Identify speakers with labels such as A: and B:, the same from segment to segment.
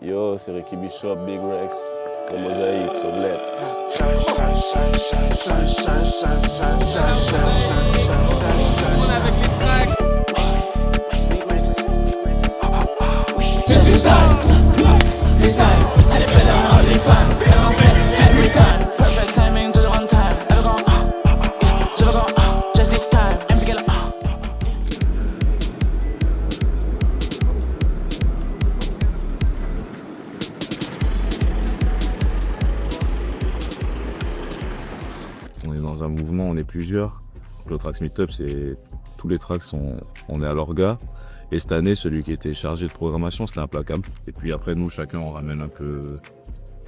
A: Yo, c'est Ricky Bishop, Big Rex, le Mosaïque, Soblet.
B: Just this time, elle est belle, elle est fan, elle reflète every time. Perfect timing, toujours on time. Elle veut je veux just this time. Elle me dit qu'elle
C: On est dans un mouvement, on est plusieurs. Le Tracks Meetup, c'est tous les tracks, on est à l'orga. Et cette année, celui qui était chargé de programmation, c'était Implacable. Et puis après, nous, chacun, on ramène un peu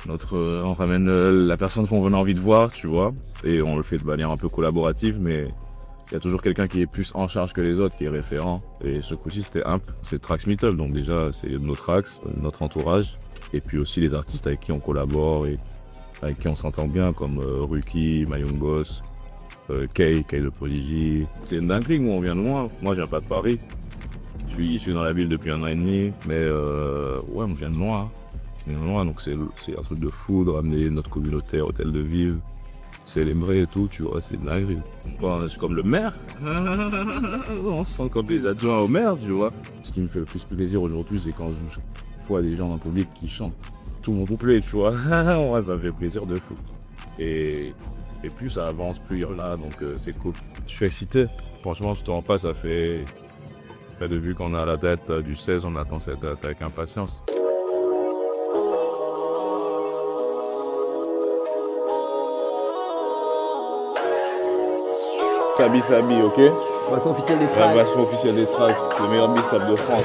C: on ramène la personne qu'on a envie de voir, tu vois. Et on le fait de manière un peu collaborative, mais il y a toujours quelqu'un qui est plus en charge que les autres, qui est référent. Et ce coup-ci, c'était c'est Tracks Meetup. Donc déjà, c'est nos tracks, notre entourage. Et puis aussi les artistes avec qui on collabore et avec qui on s'entend bien, comme Ruki, Mayungos, Kay de Prodigy. C'est une dinguerie où on vient de loin. Moi, je viens pas de Paris. Je suis dans la ville depuis 1 an et demi, mais ouais, on vient de loin. On vient de loin, donc c'est un truc de fou de ramener notre communauté à Hôtel de Ville, célébrer et tout, tu vois, c'est une dinguerie. C'est comme le maire. On se sent comme les adjoints au maire, tu vois. Ce qui me fait le plus plaisir aujourd'hui, c'est quand je vois des gens dans le public qui chantent. Tout mon couplet, tu vois. Moi, ça me fait plaisir de fou. Et plus ça avance, plus il y en a, donc c'est cool. Je suis excité. Franchement, ce temps passe, ça fait... Depuis qu'on a la date du 16, on attend cette date avec impatience.
A: Sabi, ok?
D: Boisson officielle des
A: La
D: tracks.
A: version officielle des tracks, le meilleur mix-up de France.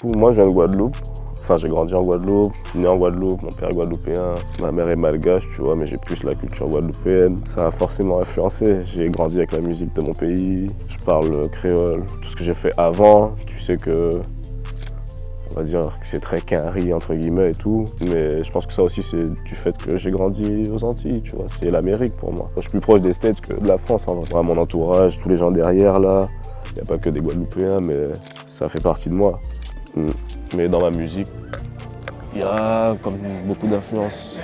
E: Moi, je viens de Guadeloupe. Enfin, j'ai grandi en Guadeloupe, je suis né en Guadeloupe, mon père est guadeloupéen, ma mère est malgache, tu vois, mais j'ai plus la culture guadeloupéenne. Ça a forcément influencé. J'ai grandi avec la musique de mon pays, je parle créole. Tout ce que j'ai fait avant, tu sais que, on va dire que c'est très quinri, entre guillemets et tout, mais je pense que ça aussi, c'est du fait que j'ai grandi aux Antilles, tu vois, c'est l'Amérique pour moi. Je suis plus proche des States que de la France, hein. Vraiment, mon entourage, tous les gens derrière, là, il n'y a pas que des Guadeloupéens, mais ça fait partie de moi. Mais dans ma musique, il y a comme beaucoup d'influences.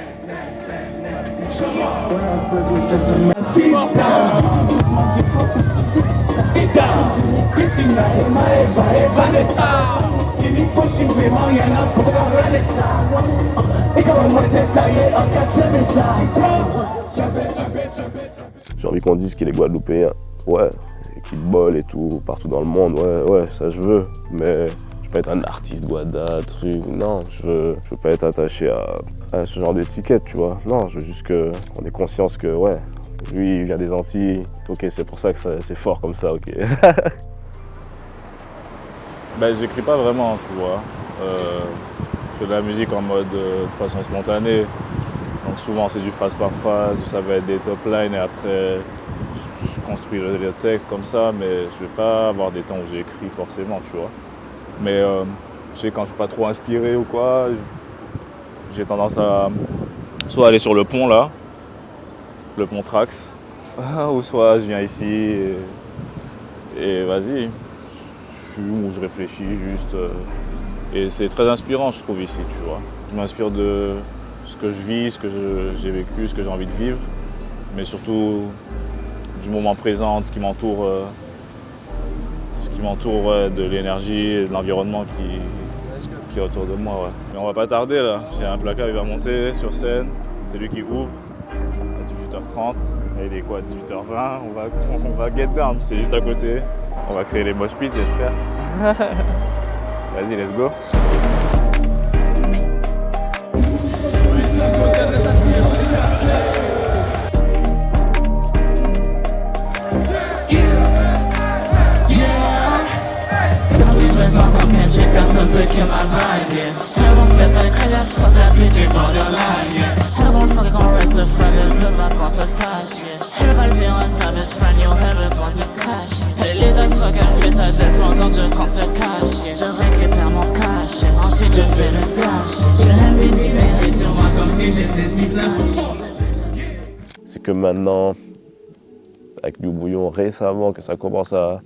E: J'ai envie qu'on dise qu'il est guadeloupéen, ouais, et qu'il bol et tout, partout dans le monde, ouais, ça je veux, mais je veux pas être un artiste guada, truc, non, je veux pas être attaché à ce genre d'étiquette, tu vois, non, je veux juste qu'on ait conscience que, ouais, lui il vient des Antilles, ok, c'est pour ça que c'est fort comme ça, ok.
A: Ben, j'écris pas vraiment, tu vois. Je fais de la musique en mode de façon spontanée. Donc souvent c'est du phrase par phrase, ça va être des top lines et après je construis le texte comme ça, mais je vais pas avoir des temps où j'écris forcément, tu vois. Mais je sais quand je suis pas trop inspiré ou quoi, j'ai tendance à soit aller sur le pont là, le pont Trax, ou soit je viens ici et vas-y, je fume ou je réfléchis juste. Et c'est très inspirant je trouve ici, tu vois. Je m'inspire de ce que je vis, ce que j'ai vécu, ce que j'ai envie de vivre, mais surtout du moment présent, de ce qui m'entoure, de l'énergie et de l'environnement qui est autour de moi. Ouais. Mais on va pas tarder là, j'ai un placard, il va monter sur scène, c'est lui qui ouvre à 18h30, et il est quoi, 18h20, on va get down, c'est juste à côté, on va créer les mosh pits j'espère. Vas-y, let's go.
B: Personne peut que ma vibe, yeah. Elle gon' set my crash as fuck that bitch is borderline, yeah. Elle gon' fuck gon' rest the friend, elle veut pas qu'on se fâche, yeah. Elle va le dire à sa best friend, yo, elle veut qu'on se cache. Elle est as fuck, elle fait sa dance pendant que je compte se cache, yeah. Je récupère mon cash, yeah. Ensuite je fais le dash, yeah. Je aime baby, mais sur moi comme si j'étais Steve Nash.
E: C'est que maintenant, avec du bouillon récemment que ça commence à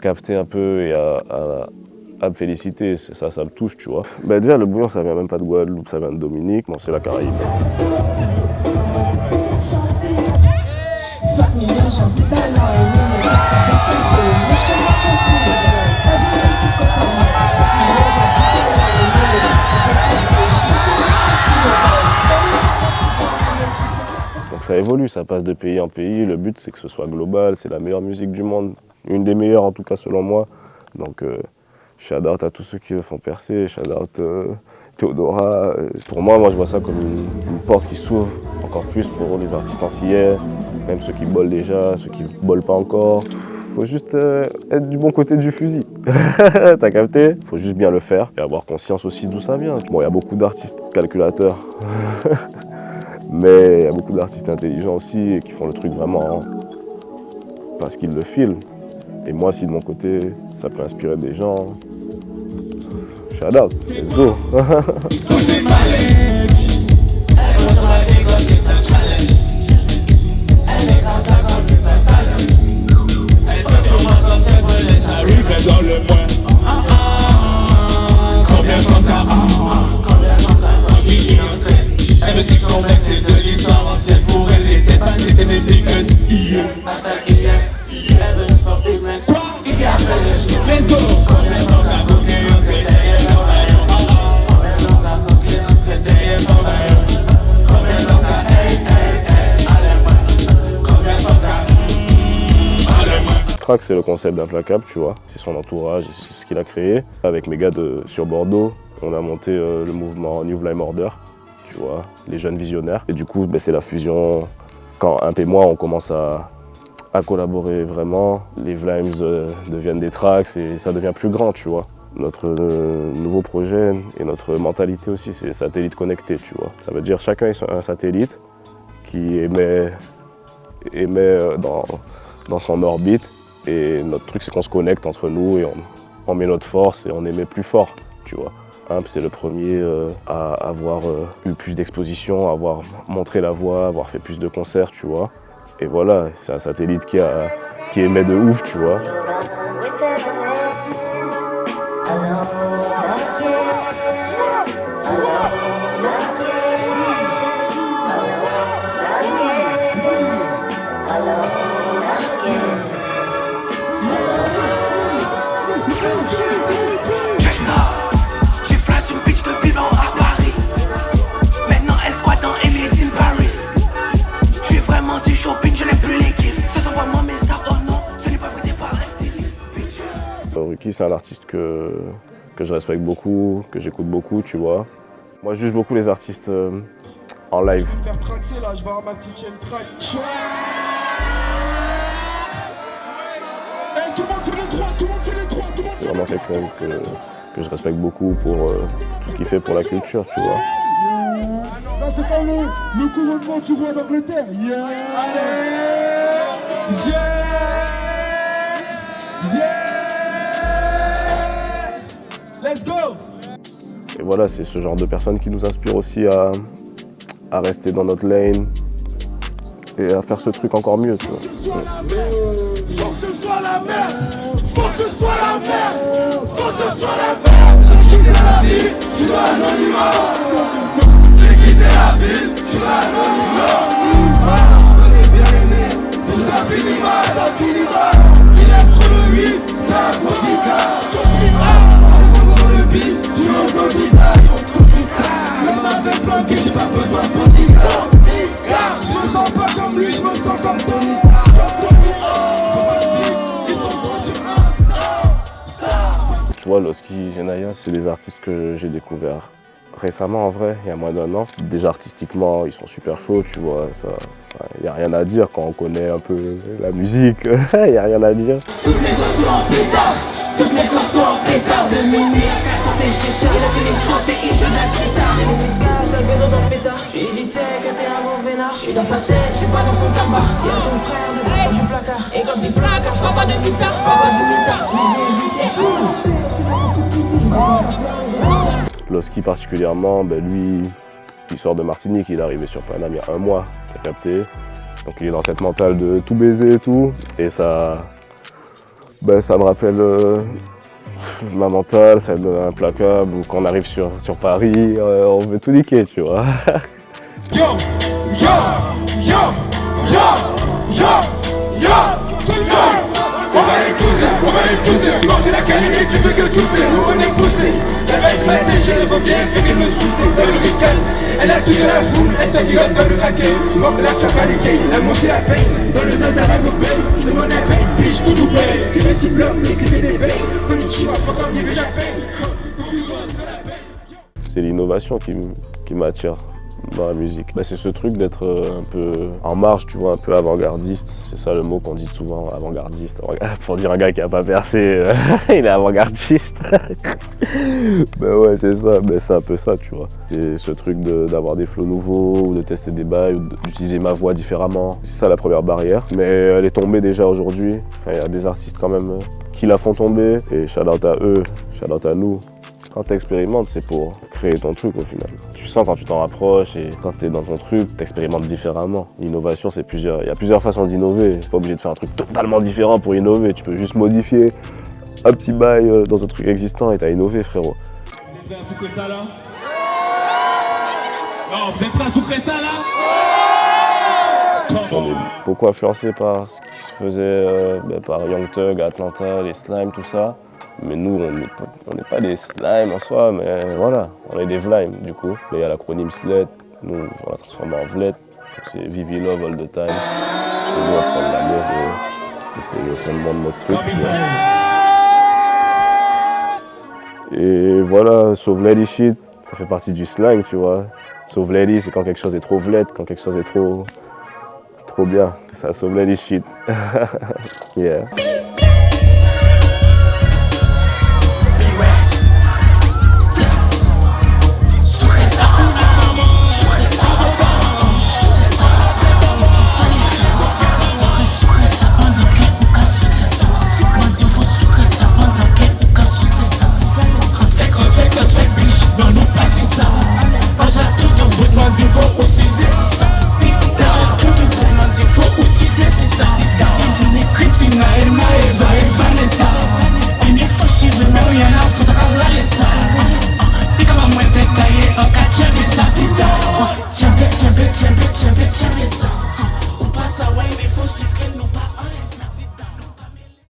E: capter un peu et à me féliciter, ça me touche, tu vois. Bah déjà, le bouillon, ça vient même pas de Guadeloupe, ça vient de Dominique, bon, c'est la Caraïbe. Donc ça évolue, ça passe de pays en pays, le but c'est que ce soit global, c'est la meilleure musique du monde, une des meilleures en tout cas selon moi. Donc shout out à tous ceux qui le font percer, shout out Théodora. Pour moi, je vois ça comme une porte qui s'ouvre encore plus pour les artistes antillais, même ceux qui bolent déjà, ceux qui bolent pas encore. Faut juste être du bon côté du fusil. T'as capté? Faut juste bien le faire et avoir conscience aussi d'où ça vient. Bon, il y a beaucoup d'artistes calculateurs, mais il y a beaucoup d'artistes intelligents aussi et qui font le truc vraiment parce qu'ils le filent. Et moi, si de mon côté, ça peut inspirer des gens, shout out, let's go. Track, c'est le concept d'Implacable, tu vois. C'est son entourage, c'est ce qu'il a créé. Avec mes gars sur Bordeaux, on a monté le mouvement New Flame Order, tu vois, les jeunes visionnaires. Et du coup, c'est la fusion. Quand Imp et moi, on commence à collaborer vraiment, les Flames deviennent des tracks et ça devient plus grand, tu vois. Notre nouveau projet et notre mentalité aussi, c'est satellite connecté, tu vois. Ça veut dire chacun est un satellite qui émet dans son orbite. Et notre truc, c'est qu'on se connecte entre nous et on met notre force et on émet plus fort, tu vois. Imp, c'est le premier à avoir eu plus d'expositions, à avoir montré la voix, avoir fait plus de concerts, tu vois. Et voilà, c'est un satellite qui émet de ouf, tu vois. Ruki, c'est un artiste que je respecte beaucoup, que j'écoute beaucoup, tu vois. Moi, je juge beaucoup les artistes en live. C'est vraiment quelqu'un que je respecte beaucoup pour tout ce qu'il fait pour la culture, tu vois.
D: Là, c'est pas le couronnement, tu vois, d'Angleterre. Yeah! Allez! Yeah! Let's go!
E: Et voilà, c'est ce genre de personnes qui nous inspire aussi à rester dans notre lane et à faire ce truc encore mieux, tu vois.
D: Faut que ce soit la merde! Faut que ce soit la merde! Faut que ce soit la merde!
F: J'ai quitté la ville, tu dois anonymat. J'ai quitté la ville, tu dois anonymat. Je connais bien les nez, tout ça finit mal. Il aime trop le huile, c'est un copycat. Dans le bis, je suis en autodidacte. Même avec plein de j'ai pas besoin de bodyguard. Je me sens pas comme lui, je me sens comme Tony Stark.
E: Tu vois, Losky, Genaya, c'est des artistes que j'ai découverts récemment en vrai, il y a moins d'1 an. Déjà artistiquement, ils sont super chauds, tu vois, il n'y a rien à dire quand on connaît un peu la musique, il n'y a rien à dire.
B: Toutes mes gosses sont en pétard, toutes mes gosses sont en pétard. De minuit à 4 c'est chicha, il a fait les chanter, il joue de la guitare. J'ai les 6 gars, j'ai le gâteau dans le pétard. Je lui ai dit tiens que t'es un bon vénard. Je suis dans sa tête, je suis pas dans son tabac. Tiens ton frère de sortir du placard. Et quand je dis placard, je parle pas de mitard, je parle pas du mitard. Mais je lui ai dit
E: Losky particulièrement, lui, il sort de Martinique, il est arrivé sur Paname il y a 1 mois, t'as capté. Donc il est dans cette mentale de tout baiser et tout. Et ça, ça me rappelle ma mentale, celle de Implacable, où quand on arrive sur Paris, on veut tout niquer, tu vois.
D: Yo, yo, yo, yo, yo, yo, on va les pousser, c'est mort de la qualité, tu veux que tousser, nous on est boosté. La bête m'a déjà le bien fait que nous soucis dans le rical. Elle a tué la foule, elle s'est du dans le racket. Smoke la faire paniquer, l'amour c'est la peine. Dans le zaza la nous paye, je demande un paye, puis je tout paye. Que mes cibles blocs, c'est que des payes. Konnichiwa, faut qu'on y veut la paye.
E: C'est l'innovation qui m'attire dans la musique. C'est ce truc d'être un peu en marge, tu vois, un peu avant-gardiste. C'est ça le mot qu'on dit souvent, avant-gardiste. Pour dire un gars qui a pas percé, il est avant-gardiste. Ouais, c'est ça, c'est un peu ça, tu vois. C'est ce truc d'avoir des flows nouveaux, ou de tester des bails, ou d'utiliser ma voix différemment. C'est ça la première barrière. Mais elle est tombée déjà aujourd'hui. Enfin, il y a des artistes quand même qui la font tomber. Et shout out à eux, shout out à nous. Quand tu expérimentes, c'est pour créer ton truc au final. Tu sens quand tu t'en rapproches et quand tu es dans ton truc, tu expérimentes différemment. L'innovation, il y a plusieurs façons d'innover. Tu n'es pas obligé de faire un truc totalement différent pour innover. Tu peux juste modifier un petit bail dans un truc existant et tu as innové, frérot.
D: Vous êtes prêts à sucrer ça là? Non, vous êtes prêts à sucrer ça là?
E: On est beaucoup influencé par ce qui se faisait par Young Thug, Atlanta, les slimes, tout ça. Mais nous, on n'est pas des slimes en soi, mais voilà, on est des vlimes du coup. Là, il y a l'acronyme SLED, nous, on l'a transformé en VLED, donc c'est Vivi Love All The Time. Parce que nous, on prend de l'amour et c'est le fondement de notre truc, tu vois. Et voilà, Sauve Lady Shit, ça fait partie du slang, tu vois. Sauve Lady, c'est quand quelque chose est trop VLED, quand quelque chose est trop bien. C'est ça, Sauve Lady Shit. Yeah.